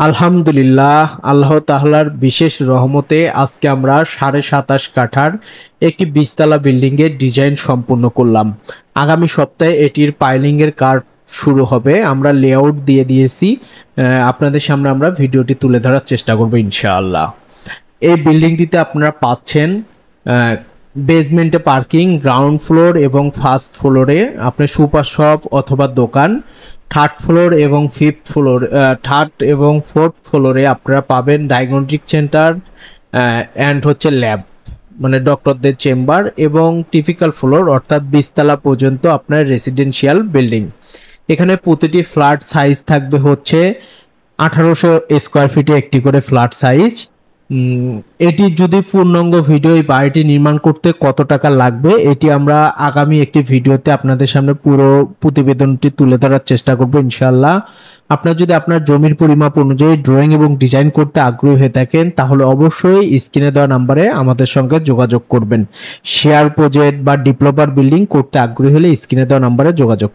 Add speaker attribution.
Speaker 1: আলহামদুলিল্লাহ, আল্লাহ তাআলার বিশেষ রহমতে আজকে আমরা 27.5 কাঠার একটি 20 তলা বিল্ডিং এর ডিজাইন সম্পূর্ণ করলাম। আগামী সপ্তাহে এটির পাইলিং এর কাজ শুরু হবে। আমরা লেআউট দিয়ে দিয়েছি। আপনাদের সামনে আমরা ভিডিওটি তুলে ধরার চেষ্টা করব ইনশাআল্লাহ। এই বিল্ডিংটিতে আপনারা পাচ্ছেন বেসমেন্টে পার্কিং, গ্রাউন্ড ফ্লোর এবং ফার্স্ট ফ্লোরে আপনি সুপার শপ অথবা দোকান। থার্ড ফ্লোর এবং ফিফথ ফ্লোর, থার্ড এবং ফোর্থ ফ্লোরে আপনারা পাবেন ডায়াগনস্টিক সেন্টার অ্যান্ড হচ্ছে ল্যাব, মানে ডক্টরদের চেম্বার, এবং টিপিক্যাল ফ্লোর অর্থাৎ 20 তলা পর্যন্ত আপনার রেসিডেন্সিয়াল বিল্ডিং। এখানে প্রতিটি ফ্ল্যাট সাইজ থাকবে হচ্ছে 1800 স্কোয়ার ফিটে একটি করে ফ্ল্যাট সাইজ। এটি যদি পূর্ণাঙ্গ ভিডিও এই বাড়িটি নির্মাণ করতে কত টাকা লাগবে এটি আমরা আগামী একটি ভিডিওতে আপনাদের সামনে পুরো প্রতিবেদনটি তুলে ধরার চেষ্টা করব ইনশাআল্লাহ। আপনার যদি আপনার জমির পরিমাপ অনুযায়ী ড্রয়িং এবং ডিজাইন করতে আগ্রহী হয়ে থাকেন তাহলে অবশ্যই স্ক্রিনে দেওয়া নাম্বারে আমাদের সঙ্গে যোগাযোগ করবেন। শেয়ার প্রজেক্ট বা ডেভেলপার বিল্ডিং করতে আগ্রহী হলে স্ক্রিনে দেওয়া নাম্বারে যোগাযোগ